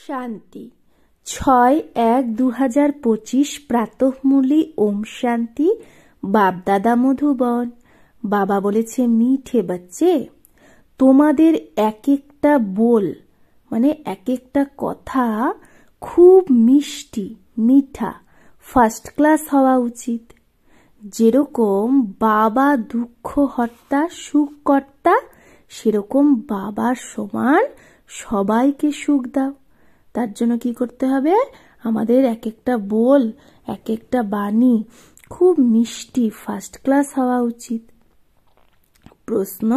শান্তি 6/1/2025 প্রাতঃমূলি ওম শান্তি। বাপদাদা মধুবন। বাবা বলেছে, মিঠে বাচ্চে, তোমাদের এক একটা বল মানে এক একটা কথা খুব মিষ্টি মিঠা ফার্স্ট ক্লাস হওয়া উচিত। যেরকম বাবা দুঃখ হর্তা সুখ কর্তা, সেরকম বাবার সমান সবাইকে সুখ দাও। তার জন্য কি করতে হবে? আমাদের এক একটা বল এক একটা বাণী খুব মিষ্টি ফার্স্ট ক্লাস হওয়া উচিত। প্রশ্ন,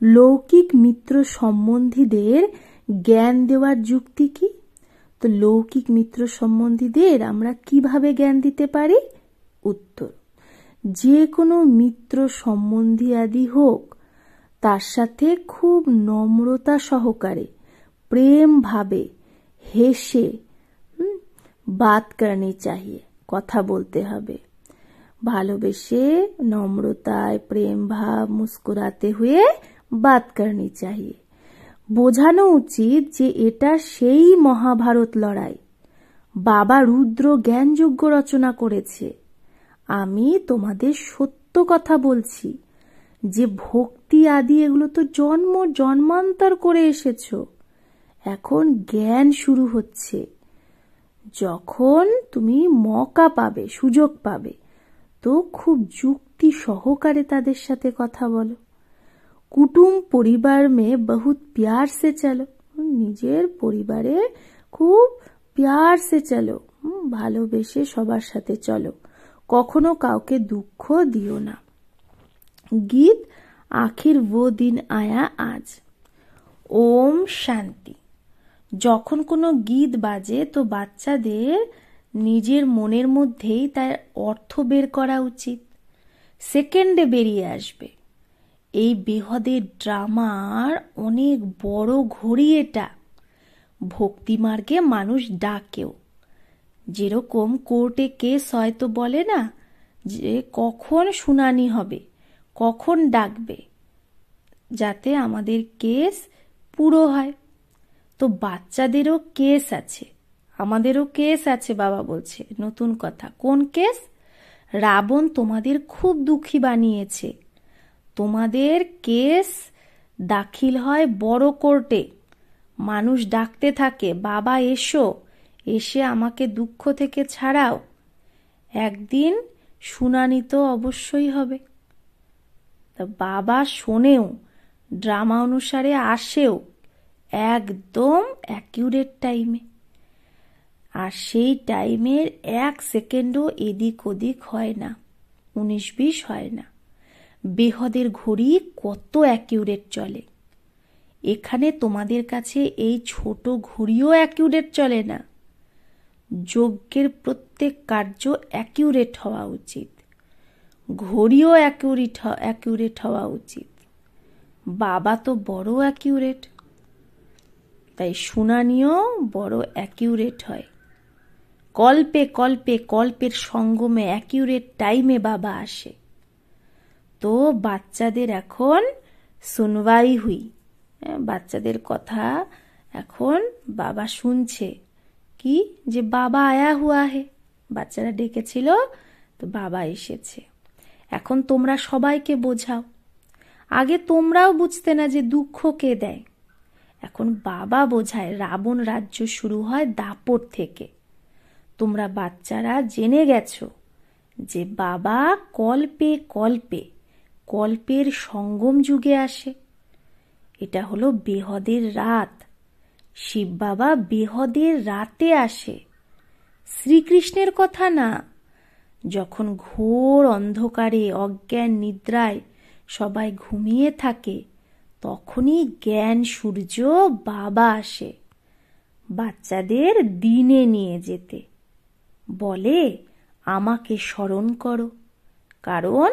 লৌকিক মিত্র সম্বন্ধীদের জ্ঞান দেওয়ার যুক্তি কি? তো লৌকিক মিত্র সম্বন্ধীদের আমরা কিভাবে জ্ঞান দিতে পারি? উত্তর, যে কোনো মিত্র সম্বন্ধী আদি হোক, তার সাথে খুব নম্রতা সহকারে প্রেম ভাবে হেসে বাত করনি চাহিয়ে, কথা বলতে হবে। ভালোবেসে নম্রতায় প্রেম ভাব মুস্কুরাতে হুয়ে বাত করনি চাহিয়ে। বোঝানো উচিত যে এটা সেই মহাভারত লড়াই। বাবা রুদ্র জ্ঞানযজ্ঞ রচনা করেছে। আমি তোমাদের সত্য কথা বলছি যে ভক্তি আদি এগুলো তো জন্মান্তর করে এসেছো। এখন জ্ঞান শুরু হচ্ছে। যখন তুমি মৌকা পাবে, সুযোগ পাবে, তো খুব যুক্তি সহকারে তাদের সাথে কথা বলো। কুটুম পরিবার মে বহুত প্যার সে চলো। নিজের পরিবারে খুব প্যার সে চলো, ভালোবেসে সবার সাথে চলো। কখনো কাউকে দুঃখ দিও না। গীত আখির वो दिन आया आज। ওম শান্তি। যখন কোনো গীত বাজে তো বাচ্চাদের নিজের মনের মধ্যেই তার অর্থ বের করা উচিত। সেকেন্ডে বেরিয়ে আসবে। এই বেহদের ড্রামার অনেক বড় ঘড়ি এটা। ভক্তি মার্গে মানুষ ডাকেও। যেরকম কোর্টে কেস হয়তো বলে না যে কখন শুনানি হবে, কখন ডাকবে, যাতে আমাদের কেস পুরো হয়। তো বাচ্চাদেরও কেস আছে, আমাদেরও কেস আছে। বাবা বলছে নতুন কথা। কোন কেস? রাবণ তোমাদের খুব দুঃখী বানিয়েছে। তোমাদের কেস দাখিল হয় বড় কোর্টে। মানুষ ডাকতে থাকে, বাবা এসো, এসে আমাকে দুঃখ থেকে ছাড়াও। একদিন শুনানি তো অবশ্যই হবে। তা বাবা শোনেও, ড্রামা অনুসারে আসেও একদম অ্যাকিউরেট টাইমে। আর সেই টাইমের 1 সেকেন্ডও এদিক ওদিক হয় না, 19-20 হয় না। বেহদের ঘড়ি কত অ্যাকিউরেট চলে। এখানে তোমাদের কাছে এই ছোট ঘড়িও অ্যাকিউরেট চলে না। যজ্ঞের প্রত্যেক কার্য অ্যাকিউরেট হওয়া উচিত, ঘড়িও অ্যাকিউরেট হওয়া উচিত। বাবা তো বড় অ্যাকিউরেট, তাই শুনানিও বড় অ্যাকিউরেট হয়। কল্পে কল্পে কল্পের সঙ্গমে অ্যাকিউরেট টাইমে বাবা আসে। তো বাচ্চাদের এখন সুনওয়াই হুই, বাচ্চাদের কথা এখন বাবা শুনছে। কি? যে বাবা আয়া হুয়া হে, বাচ্চারা ডেকেছিল তো বাবা এসেছে। এখন তোমরা সবাইকে বোঝাও। আগে তোমরাও বুঝতে না যে দুঃখ কে দেয়, এখন বাবা বোঝায়। রাবণ রাজ্য শুরু হয় দাপট থেকে। তোমরা বাচ্চারা জেনে গেছো যে বাবা কল্পে কল্পে কল্পের সঙ্গম যুগে আসে। এটা হলো বেহদের রাত। শিব বাবা বেহদের রাতে আসে, শ্রীকৃষ্ণের কথা না। যখন ঘোর অন্ধকারে অজ্ঞান নিদ্রায় সবাই ঘুমিয়ে থাকে, তখনই জ্ঞান সূর্য বাবা আসে বাচ্চাদের দিনে নিয়ে যেতে। বলে আমাকে স্মরণ করো, কারণ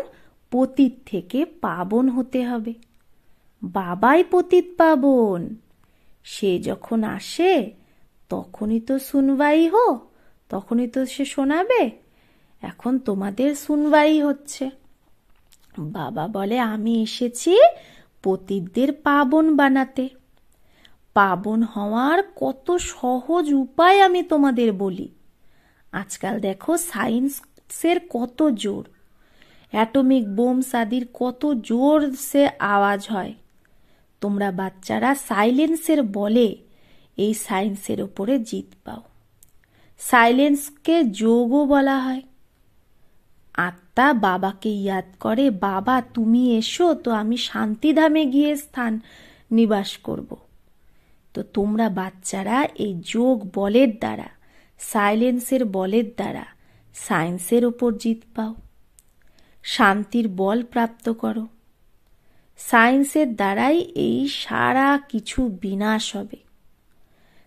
পতিত থেকে পাবন হতে হবে। বাবাই পতিত পাবন। সে যখন আসে তখনই তো শুনবাই হো, তখনই তো সে শোনাবে। এখন তোমাদের শুনবাই হচ্ছে। বাবা বলে আমি এসেছি পতিতদের পাবন বানাতে। পাবন হওয়ার কত সহজ উপায় আমি তোমাদের বলি। আজকাল দেখো সায়েন্সের কত জোর, অ্যাটমিক বোমস আদির কত জোর সে আওয়াজ হয়। তোমরা বাচ্চারা সাইলেন্সের বলে এই সায়েন্সের ওপরে জিত পাও। সাইলেন্সকে যোগও বলা হয়। আত্মা বাবাকে ইয়াদ করে, বাবা তুমি এসো তো আমি শান্তিধামে গিয়ে স্থান নিবাস করব। তো তোমরা বাচ্চারা এই যোগ বলের দ্বারা, সাইলেন্সের বলের দ্বারা সায়েন্সের ওপর জিত পাও, শান্তির বল প্রাপ্ত করো। সায়েন্সের দ্বারাই এই সারা কিছু বিনাশ হবে।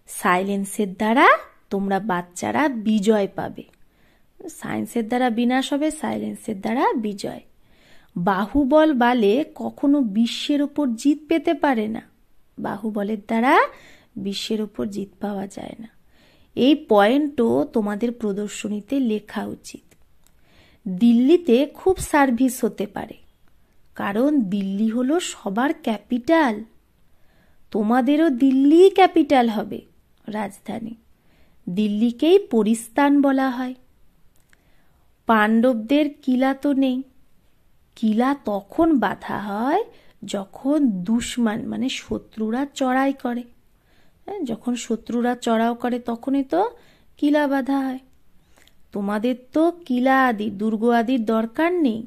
সাইলেন্সের দ্বারা তোমরা বাচ্চারা বিজয় পাবে। সায়েন্সের দ্বারা বিনাশ হবে, সাইলেন্সের দ্বারা বিজয়। বাহুবল বালে কখনো বিশ্বের ওপর জিত পেতে পারে না। বাহুবলের দ্বারা বিশ্বের ওপর জিত পাওয়া যায় না। এই পয়েন্টও তোমাদের প্রদর্শনীতে লেখা উচিত। দিল্লিতে খুব সার্ভিস হতে পারে, কারণ দিল্লি হলো সবার ক্যাপিটাল। তোমাদেরও দিল্লি ক্যাপিটাল হবে, রাজধানী। দিল্লিকেই পরিস্থান বলা হয়। পাণ্ডবদের কিলা তো নেই। কিলা তখন বাঁধা হয় যখন দুশ্মন মানে শত্রুরা চড়াই করে। যখন শত্রুরা চড়াও করে তখনই তো কিলা বাঁধা হয়। তোমাদের তো কিলা আদি দুর্গ আদির দরকার নেই।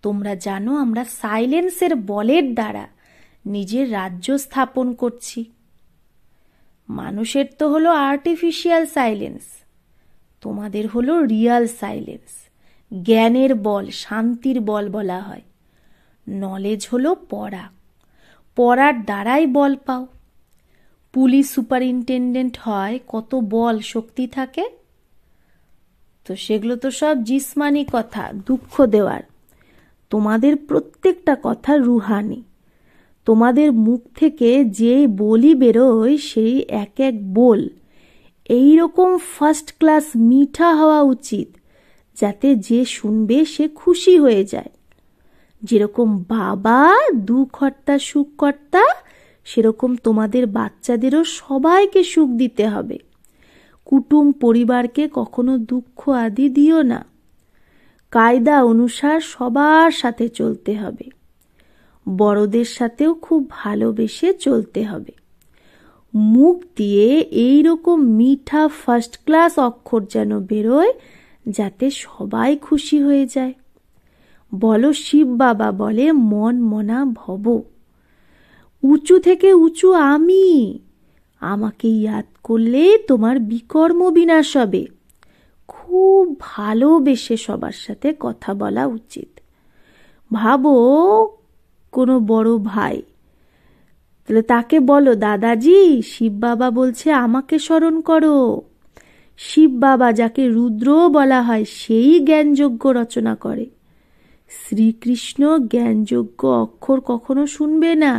তোমরা জানো আমরা সাইলেন্সের বলের দ্বারা নিজের রাজ্য স্থাপন করছি। মানুষের তো হলো আর্টিফিশিয়াল সাইলেন্স, তোমাদের হলো রিয়াল সাইলেন্স। জ্ঞানের বল, শান্তির বল বলা হয়। নলেজ হলো পড়া, পড়ার দ্বারাই বল পাও। পুলিশ সুপারিনটেন্ডেন্ট হয়, কত বল শক্তি থাকে। তো সেগুলো তো সব জিসমানি কথা, দুঃখ দেওয়ার। তোমাদের প্রত্যেকটা কথা রুহানি। তোমাদের মুখ থেকে যে বলি বেরোয় সেই এক এক বল এইরকম ফার্স্ট ক্লাস মিঠা হওয়া উচিত, যাতে যে শুনবে সে খুশি হয়ে যায়। যেরকম বাবা দুঃখকর্তা সুখকর্তা, সেরকম তোমাদের বাচ্চাদেরও সবাইকে সুখ দিতে হবে। কুটুম পরিবারকে কখনো দুঃখ আদি দিও না। কায়দা অনুসার সবার সাথে চলতে হবে। বড়দের সাথেও খুব ভালোবেসে চলতে হবে। মুখ দিয়ে এইরকম মিঠা ফার্স্ট ক্লাস অক্ষর যেন বেরোয়, যাতে সবাই খুশি হয়ে যায়। বলো শিব বাবা বলে মন মনা ভব। উঁচু থেকে উঁচু আমি, আমাকে ইয়াদ করলে তোমার বিকর্ম বিনাশ হবে। খুব ভালোবেসে সবার সাথে কথা বলা উচিত। ভাবো কোনো বড় ভাই, তাহলে তাকে বলো দাদাজি শিব বাবা বলছে আমাকে স্মরণ করো। শিব বাবা যাকে রুদ্র বলা হয় সেই জ্ঞানযজ্ঞ রচনা করে। শ্রীকৃষ্ণ জ্ঞানযজ্ঞ অক্ষর কখনো শুনবে না,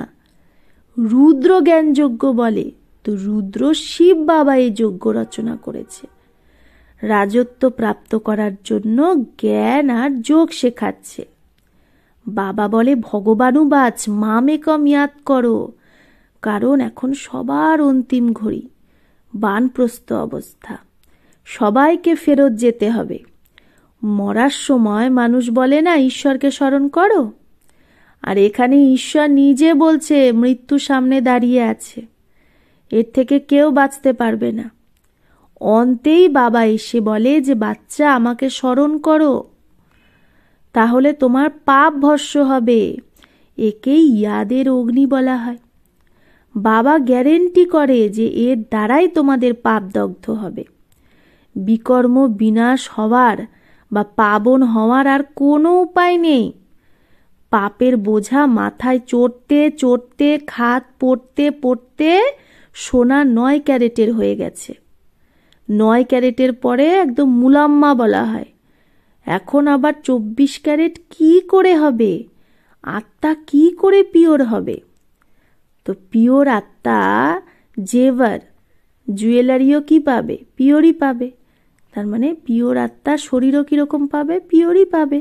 রুদ্র জ্ঞানযজ্ঞ বলে। তো রুদ্র শিব বাবা এই যজ্ঞ রচনা করেছে। রাজত্ব প্রাপ্ত করার জন্য জ্ঞান আর যোগ শেখাচ্ছে। বাবা বলে ভগবানুবাচ মামেকম ইয়াদ করো, কারণ এখন সবার অন্তিম ঘড়ি, বানপ্রস্থ অবস্থা, সবাইকে ফেরত যেতে হবে। মরার সময় মানুষ বলে না ঈশ্বরকে স্মরণ করো, আর এখানে ঈশ্বর নিজে বলছে মৃত্যু সামনে দাঁড়িয়ে আছে, এর থেকে কেউ বাঁচতে পারবে না। অন্তেই বাবা এসে বলে যে বাচ্চা আমাকে স্মরণ করো, তাহলে তোমার পাপ ভস্ম হবে। একেই ইয়াদের অগ্নি বলা হয়। বাবা গ্যারেন্টি করে যে এর দ্বারাই তোমাদের পাপ দগ্ধ হবে। বিকর্ম বিনাশ হওয়ার বা পাবন হওয়ার আর কোনো উপায় নেই। পাপের বোঝা মাথায় চড়তে চড়তে, খাত পড়তে পড়তে সোনা 9 ক্যারেটের হয়ে গেছে। 9 ক্যারেটের পরে একদম মুলাম্মা বলা হয়। এখন আবার 24 ক্যারেট কি করে হবে? আত্মা কি করে পিওর হবে? তো পিওর আত্মা জেভার জুয়েলারিও কি পাবে? পিওরই পাবে। তার মানে পিওর আত্মা শরীরও কিরকম পাবে? পিওরই পাবে।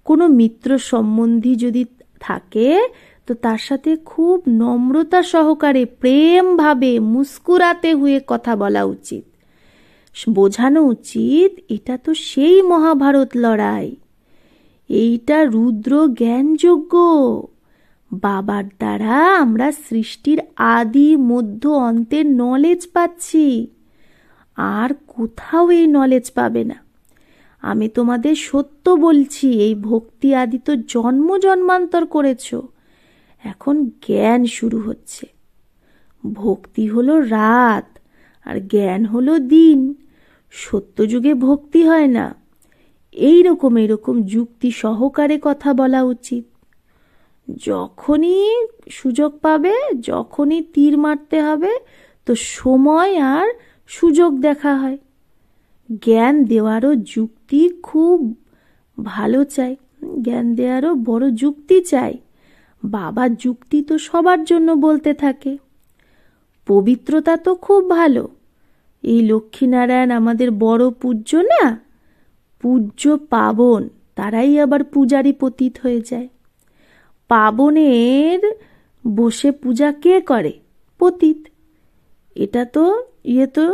কোনো মিত্র সম্বন্ধী যদি থাকে তো তার সাথে খুব নম্রতা সহকারে প্রেম ভাবে মুস্কুরাতে হয়ে কথা বলা উচিত, বোঝানো উচিত এটা তো সেই মহাভারত লড়াই, এইটা রুদ্র জ্ঞান যজ্ঞ, বাবার দ্বারা আমরা সৃষ্টির আদি মধ্য অন্তের নলেজ পাচ্ছি, আর কোথাও এই নলেজ পাবে না। আমি তোমাদের সত্য বলছি, এই ভক্তি আদি তো জন্ম জন্মান্তর করেছ, এখন জ্ঞান শুরু হচ্ছে। ভক্তি হলো রাত আর জ্ঞান হলো দিন, সত্যযুগে ভক্তি হয় না। এইরকম যুক্তি সহকারে কথা বলা উচিত। যখনই সুযোগ পাবে, যখনই তীর মারতে হবে, তো সময় আর সুযোগ দেখা হয়। জ্ঞান দেওয়ারও যুক্তি খুব ভালো চাই, জ্ঞান দেওয়ারও বড় যুক্তি চাই। বাবার যুক্তি তো সবার জন্য বলতে থাকে। পবিত্রতা তো খুব ভালো। এই লক্ষ্মীনারায়ণ আমাদের বড় পূজ্য না, পূজ্য পাবন, তারাই আবার পূজারি পতিত হয়ে যায়। পাবনের বসে পূজা কে করে? পতিত। এটা তো তো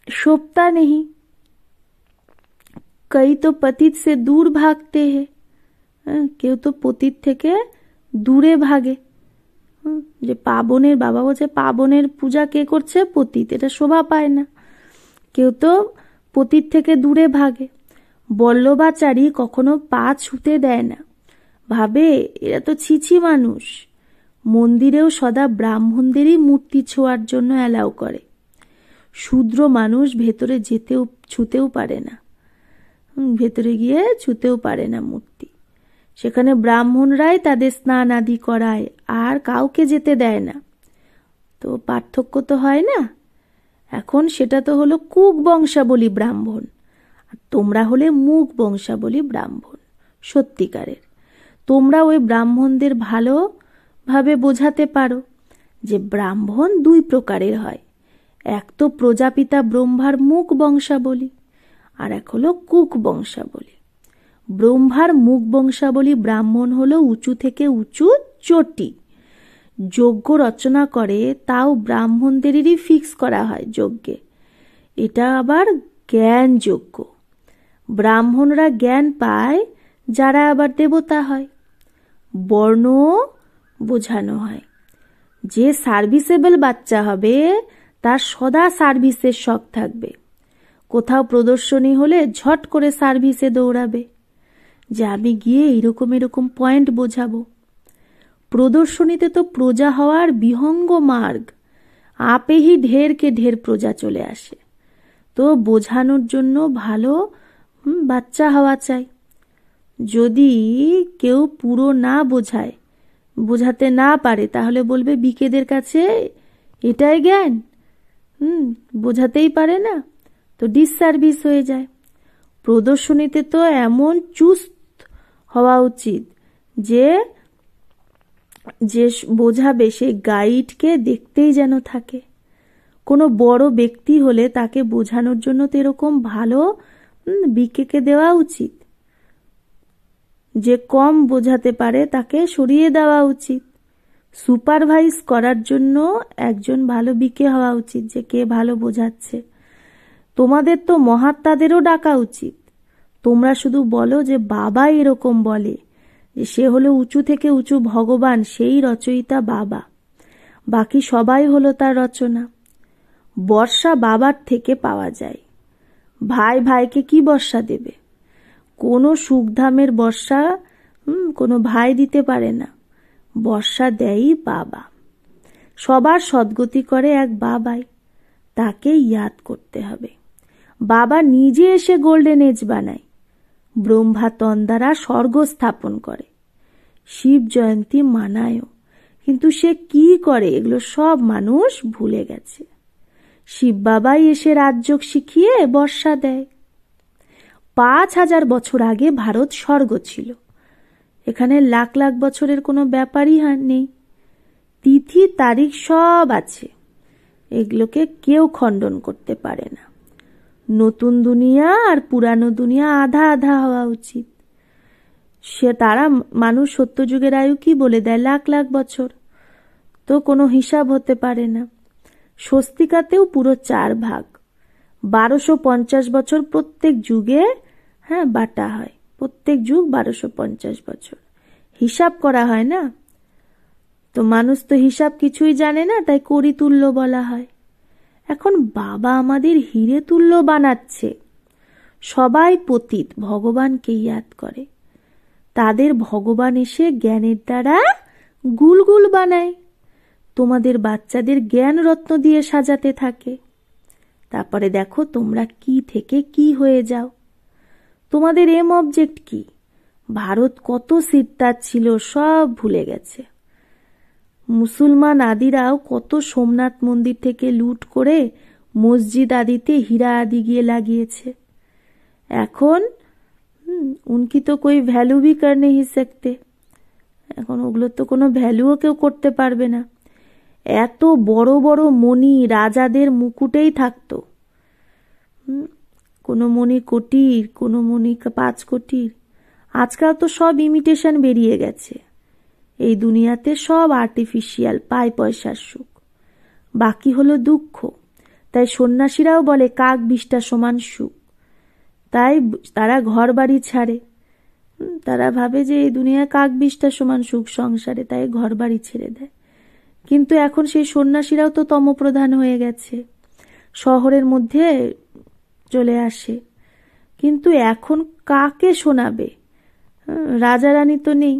शोभता नहीं। कई तो पतित से दूर भागते हैं, কেউ তো পতিত থেকে দূরে ভাগে। যে পাবনের, বাবা বলছে পাবনের পূজা কে করছে? পতিত। এটা শোভা পায় না। কেউ তো পতিত থেকে দূরে ভাগে। বল্লভাচারী কখনো পা ছুতে দেয় না, ভাবে এরা তো ছিছি মানুষ। মন্দিরেও সদা ব্রাহ্মণদেরই মূর্তি ছোঁয়ার জন্য অ্যালাউ করে। শূদ্র মানুষ ভেতরে ছুতেও পারে না, ভেতরে গিয়ে ছুতেও পারে না মূর্তি। সেখানে ব্রাহ্মণরাই তাদের স্নান আদি করায়, আর কাউকে যেতে দেয় না। তো পার্থক্য তো হয় না। এখন সেটা তো হলো কুক বংশাবলী ব্রাহ্মণ, আর তোমরা হলে মুক বংশাবলী ব্রাহ্মণ সত্যিকারের। তোমরা ওই ব্রাহ্মণদের ভালোভাবে বোঝাতে পারো যে ব্রাহ্মণ দুই প্রকারের হয়। এক তো প্রজাপিতা ব্রহ্মার মুক বংশাবলী, আর এক হলো কুক বংশাবলী। ব্রহ্মার মুক বংশাবলী ব্রাহ্মণ হলো উঁচু থেকে উঁচু চটি। যজ্ঞ রচনা করে তাও ব্রাহ্মণদেরই ফিক্স করা হয় যজ্ঞে। এটা আবার জ্ঞান যজ্ঞ। ব্রাহ্মণরা জ্ঞান পায়, যারা আবার দেবতা হয়। বর্ণ বোঝানো হয়। যে সার্ভিসেবল বাচ্চা হবে তার সদা সার্ভিসের শখ থাকবে। কোথাও প্রদর্শনী হলে ঝট করে সার্ভিসে দৌড়াবে যে আমি গিয়ে এরকম পয়েন্ট বোঝাবো। প্রদর্শনীতে তো প্রজা হওয়ার বিহঙ্গ মার্গ, আপেহি ঢেরকে ঢের প্রজা চলে আসে। তো বোঝানোর জন্য ভালো বাচ্চা হওয়া চাই। যদি কেউ পুরো না বোঝাতে না পারে, তাহলে বলবে বিকেদের কাছে এটাই জ্ঞান, বোঝাতেই পারে না, তো ডিসসার্ভিস হয়ে যায়। প্রদর্শনীতে তো এমন চুস্ত হওয়া উচিত যে বোঝাবে সে গাইডকে দেখতেই যেন থাকে। কোনো বড় ব্যক্তি হলে তাকে বোঝানোর জন্য তো এরকম ভালো বিকেকে দেওয়া উচিত। যে কম বোঝাতে পারে তাকে সরিয়ে দেওয়া উচিত। সুপারভাইজ করার জন্য একজন ভালো বিকে হওয়া উচিত, যে কে ভালো বোঝাচ্ছে। তোমাদের তো মহাত্মাদেরও ডাকা উচিত। তোমরা শুধু বলো যে বাবা এরকম বলে, যে সে হলো উঁচু থেকে উঁচু ভগবান, সেই রচয়িতা বাবা, বাকি সবাই হলো তার রচনা। বর্ষা বাবার থেকে পাওয়া যায়। ভাই ভাইকে কি বর্ষা দেবে? কোনো সুখধামের বর্ষা কোনো ভাই দিতে পারে না। বর্ষা দেয়ই বাবা। সবার সদ্গতি করে এক বাবাই, তাকে ইয়াদ করতে হবে। বাবা নিজে এসে গোল্ডেন এজ বানায়, ব্রহ্মা তন্দ্বারা স্বর্গ স্থাপন করে, শিব জয়ন্তী মানায়ও, কিন্তু সে কি করে এগুলো সব মানুষ ভুলে গেছে। শিব বাবাই এসে রাজযোগ শিখিয়ে বর্ষা দেয়। 5000 বছর আগে ভারত স্বর্গ ছিল। এখানে লাখ লাখ বছরের কোনো ব্যাপারই নেই। তিথি তারিখ সব আছে, এগুলোকে কেউ খণ্ডন করতে পারে না। নতুন দুনিয়া আর পুরানো দুনিয়া আধা আধা হওয়া উচিত। তারা মানুষ সত্যযুগের আয়ু কি বলে দেয়, লাখ লাখ বছর, তো কোনো হিসাব হতে পারে না। স্বস্তিকাতেও পুরো 4 ভাগ, 1250 বছর প্রত্যেক যুগে বাটা হয়, প্রত্যেক যুগ 1250 বছর হিসাব করা হয় না। তো মানুষ তো হিসাব কিছুই জানে না, তাই কড়ি তুল্য বলা হয়। এখন বাবা আমাদের হিরে তুল্য বানাচ্ছে। সবাই পতিত, ভগবানকে ইয়াদ করে, তাদের ভগবান এসে জ্ঞানের দ্বারা গুলগুল বানায়, তোমাদের বাচ্চাদের জ্ঞান রত্ন দিয়ে সাজাতে থাকে। তারপরে দেখো তোমরা কি থেকে কি হয়ে যাও। তোমাদের এম অবজেক্ট কি? ভারত কত সিদ্ধার ছিল সব ভুলে গেছে। মুসলমান আদিরাও কত সোমনাথ মন্দির থেকে লুট করে মসজিদ আদিতে হীরা আদি গিয়ে লাগিয়েছে। এখন উনকি তো কোই ভ্যালু ভি কর নেই सकते, এখন ওগুলো তো কোনো ভ্যালুও কেউ করতে পারবে না। এত বড় বড় মণি রাজাদের মুকুটেই থাকতো, কোনো মণি কোটির, কোনো মণি 5 কোটির। আজকাল তো সব ইমিটেশন বেরিয়ে গেছে। এই দুনিয়াতে সব আর্টিফিশিয়াল, পায় পয়সার সুখ, বাকি হলো দুঃখ। তাই সন্ন্যাসীরাও বলে কাক বিষ্টা সমান সুখ। তাই তারা ঘর বাড়ি ছাড়ে, তারা ভাবে যে এই দুনিয়া কাক বিষ্টা সমান সুখ সংসারে, তাই ঘর বাড়ি ছেড়ে দেয়। কিন্তু এখন সেই সন্ন্যাসীরাও তো তমপ্রধান হয়ে গেছে, শহরের মধ্যে চলে আসে। কিন্তু এখন কাকে শোনাবে? রাজা রানী তো নেই,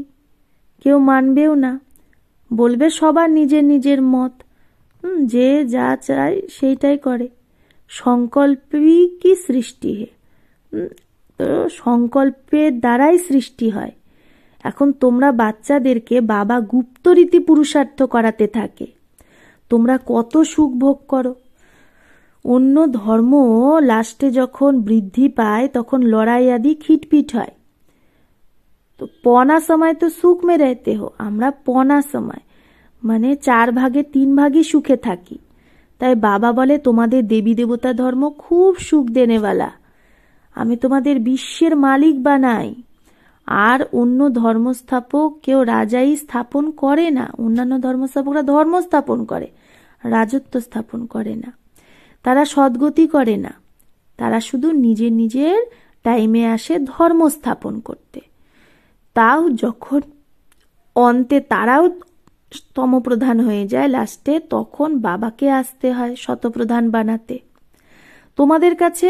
কেউ মানবেও না, বলবে সবার নিজের নিজের মত, যে যা চায় সেইটাই করে। সংকল্পই কি সৃষ্টি হে, তো সংকল্পের দ্বারাই সৃষ্টি হয়। এখন তোমরা বাচ্চাদেরকে বাবা গুপ্ত রীতি পুরুষার্থ করাতে থাকে, তোমরা কত সুখ ভোগ করো। অন্য ধর্ম লাস্টে যখন বৃদ্ধি পায় তখন লড়াই আদি খিটপিট হয়। তো পনা সময় তো সুখ মে রহতে হো, আমরা পনা সময় মানে 4 ভাগে 3 ভাগই সুখে থাকি। তাই বাবা বলে তোমাদের দেবী দেবতা ধর্ম খুব সুখ দেনেওয়ালা, আমি তোমাদের বিশ্বের মালিক বানাই। আর অন্য ধর্মস্থাপক কেউ রাজাই স্থাপন করে না, অন্যান্য ধর্মস্থাপকরা ধর্ম স্থাপন করে, রাজত্ব স্থাপন করে না, তারা সদ্গতি করে না, তারা শুধু নিজের নিজের টাইমে আসে ধর্ম স্থাপন করতে। তাও যখন অন্তে তারাও তমপ্রধান হয়ে যায় লাস্টে, তখন বাবাকে আসতে হয় শতপ্রধান বানাতে। তোমাদের কাছে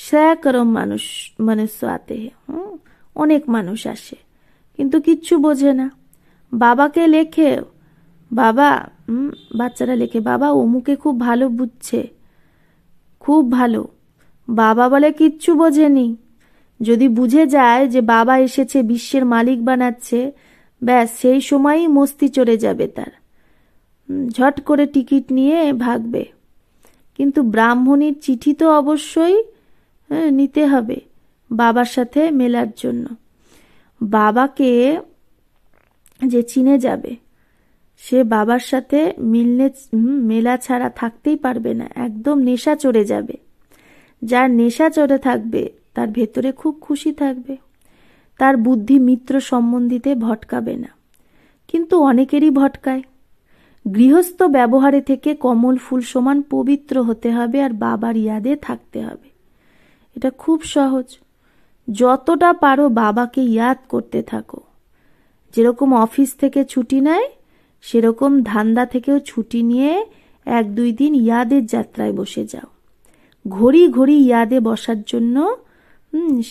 সैकड़ों মানুষ আতে, অনেক মানুষ আসে, কিন্তু কিচ্ছু বোঝে না। বাবাকে লেখে, বাবা বাচ্চারা লেখে, বাবা অমুকে খুব ভালো বুঝছে, খুব ভালো। বাবা বলে কিচ্ছু বোঝেনি। যদি বুঝে যায় যে বাবা এসেছে বিশ্বের মালিক বানাচ্ছে, ব্যাস সেই সময়ই মস্তি চড়ে যাবে তার, ঝট করে টিকিট নিয়ে ভাগবে। কিন্তু ব্রাহ্মণীর চিঠি তো অবশ্যই নিতে হবে বাবার সাথে মেলার জন্য। বাবাকে যে চিনে যাবে সে বাবার সাথে মেলা ছাড়া থাকতেই পারবে না, একদম নেশা চড়ে যাবে। যার নেশা চড়ে থাকবে তার ভেতরে খুব খুশি থাকবে, তার বুদ্ধি মিত্র সম্বন্ধীতে ভটকাবে না। কিন্তু অনেকেরই ভটকায়। গৃহস্থ ব্যবহারে থেকে কমল ফুল সমান পবিত্র হতে হবে আর বাবার ইয়াদে থাকতে হবে। এটা খুব সহজ। যতটা পারো বাবাকে ইয়াদ করতে থাকো। যেরকম অফিস থেকে ছুটি নেয় সেরকম ধান্দা থেকেও ছুটি নিয়ে 1-2 দিন ইয়াদের যাত্রায় বসে যাও। ঘড়ি ঘড়ি ইয়াদে বসার জন্য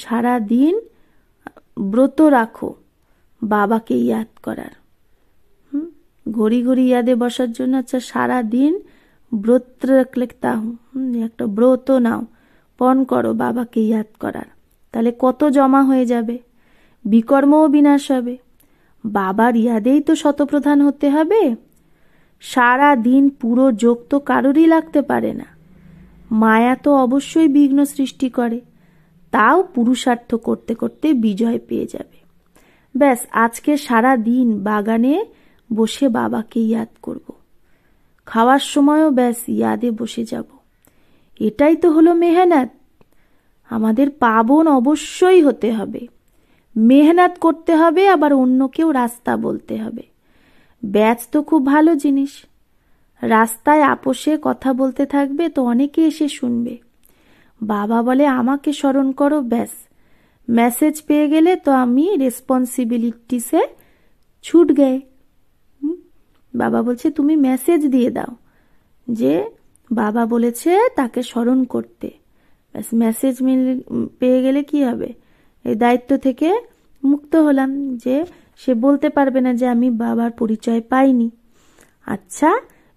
সারা দিন ব্রত রাখো বাবাকে ইয়াদ করার। ঘড়ি ঘড়ি ইয়াদে বসার জন্য আচ্ছা সারা দিন ব্রত রাখলেতা একটা ব্রত নাও, পণ করো বাবাকে ইয়াদ করার। তাহলে কত জমা হয়ে যাবে, বিকর্মও বিনাশ হবে। বাবার ইয়াদেই তো শতপ্রধান হতে হবে। সারা দিন পুরো যোগ তো কারোরই লাগতে পারে না। মায়া তো অবশ্যই বিঘ্ন সৃষ্টি করে, তাও পুরুষার্থ করতে করতে বিজয় পেয়ে যাবে। ব্যাস আজকে সারা দিন বাগানে বসে বাবাকে ইয়াদ করব, খাওয়ার সময়ও ব্যাস ইয়াদে বসে যাব। এটাই তো হলো মেহনত। আমাদের পাবন অবশ্যই হতে হবে, মেহনত করতে হবে, আবার অন্যকেও রাস্তা বলতে হবে। ব্যাচ তো খুব ভালো জিনিস, রাস্তায় আপোষে কথা বলতে থাকবে তো অনেকে এসে শুনবে। বাবা বলে আমাকে স্মরণ করো, ব্যাস মেসেজ পেয়ে গেলে তো আমি রেসপন্সিবিলিটি সে ছুট গে। বাবা বলছে তুমি মেসেজ দিয়ে দাও যে বাবা বলেছে তাকে স্মরণ করতে, ব্যাস মেসেজ পেয়ে গেলে কি হবে, এই দায়িত্ব থেকে মুক্ত হলাম যে সে বলতে পারবে না যে আমি বাবার পরিচয় পাইনি। अच्छा,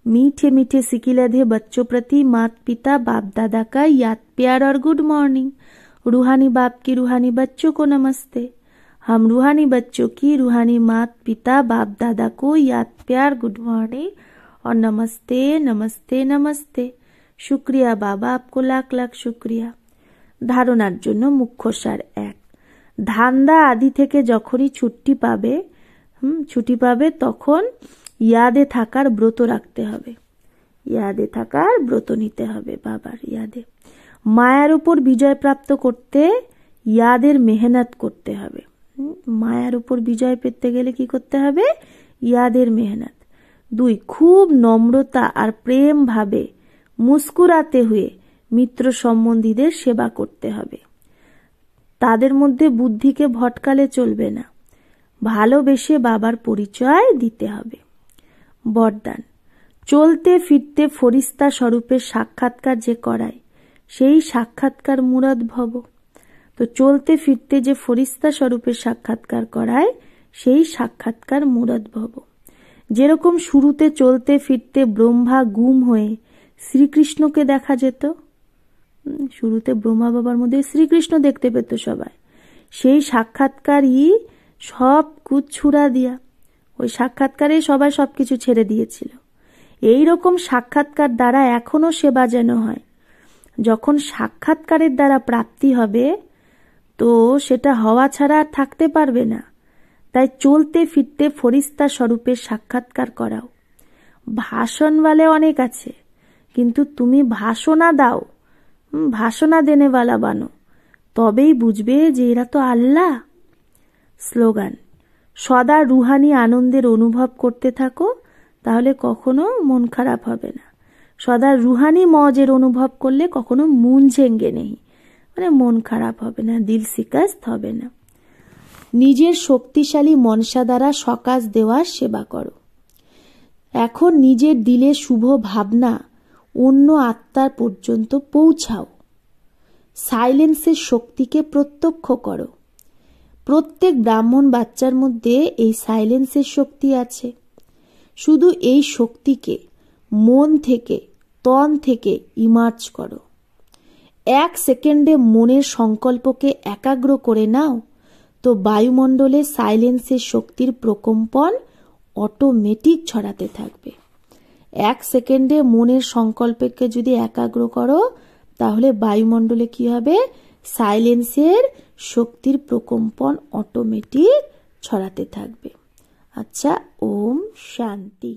मीठे मीठे सिकिलधे बच्चों प्रति माता पिता बाप दादा का याद प्यार और गुड मॉर्निंग। रूहानी बाप की रूहानी बच्चों को नमस्ते। हम रूहानी बच्चों की रूहानी माता पिता बाप दादा को याद प्यार गुड मॉर्निंग और नमस्ते नमस्ते नमस्ते। शुक्रिया बाबा, आपको लाख लाख शुक्रिया। धारणार जन्य मुख्य सार एक, ধান্দা আদি থেকে যখনই ছুটি পাবে তখন ইয়াদে থাকার ব্রত রাখতে হবে, ইয়াদে থাকার ব্রত নিতে হবে বাবার ইয়াদে। মায়ার উপর বিজয় প্রাপ্ত করতে ইয়াদের মেহনত করতে হবে। মায়ার উপর বিজয় পেতে গেলে কি করতে হবে, ইয়াদের মেহনত। 2, খুব নম্রতা আর প্রেম ভাবে মুস্কুরাতে হুয়ে মিত্র সম্বন্ধীদের সেবা করতে হবে। তাদের মধ্যে বুদ্ধিকে ভটকালে চলবে না, ভালোবেসে বাবার পরিচয় দিতে হবে। বরদান, চলতে ফিরতে ফরিস্তা স্বরূপের সাক্ষাৎকার যে করায় সেই সাক্ষাৎকার মুরাদ ভব। তো চলতে ফিরতে যে ফরিস্তা স্বরূপের সাক্ষাৎকার করায় সেই সাক্ষাৎকার মুরাদ ভব। যেরকম শুরুতে চলতে ফিরতে ব্রহ্মা গুম হয়ে শ্রীকৃষ্ণকে দেখা যেত, শুরুতে ব্রহ্মা বাবার মধ্যে শ্রীকৃষ্ণ দেখতে পেত সবাই, সেই সাক্ষাৎকারই সব কুছ ছুড়া দিয়া, ওই সাক্ষাৎকারে সবাই সবকিছু ছেড়ে দিয়েছিল। এই রকম সাক্ষাৎকার দ্বারা এখনো সেবা যেন হয়। যখন সাক্ষাৎকারের দ্বারা প্রাপ্তি হবে তো সেটা হওয়া ছাড়া আর থাকতে পারবে না। তাই চলতে ফিরতে ফরিস্তা স্বরূপের সাক্ষাৎকার করাও। ভাষণওয়ালে অনেক আছে, কিন্তু তুমি ভাষণা দাও, ভাষণা দেনেওয়ালা বানো, তবেই বুঝবে যে এরা তো আল্লাহ। স্লোগান, সদা রুহানি আনন্দের অনুভব করতে থাকো, তাহলে কখনো মন খারাপ হবে না। সদা রুহানি মজের অনুভব করলে কখনো মন ঝেঙ্গে নেই, মানে মন খারাপ হবে না, দিল শিকস্ত হবে না। নিজের শক্তিশালী মনসা দ্বারা সকাশ দেওয়ার সেবা করো। এখন নিজের দিলে শুভ ভাবনা অন্য আত্মার পর্যন্ত পৌঁছাও। সাইলেন্সের শক্তিকে প্রত্যক্ষ করো। প্রত্যেক ব্রাহ্মণ বাচ্চার মধ্যে এই সাইলেন্সের শক্তি আছে। শুধু এই শক্তিকে মন থেকে, তন থেকে ইমার্জ করো। 1 সেকেন্ডে মনের সংকল্পকে একাগ্র করে নাও, তো বায়ুমণ্ডলে সাইলেন্সের শক্তির প্রকম্পন অটোমেটিক ছড়াতে থাকবে। 1 সেকেন্ডে মনের সংকল্পকে যদি একাগ্র করো তাহলে বায়ুমণ্ডলে কি হবে, সাইলেন্সের শক্তির প্রকম্পন অটোমেটিক ছড়াতে থাকবে। আচ্ছা, ওম শান্তি।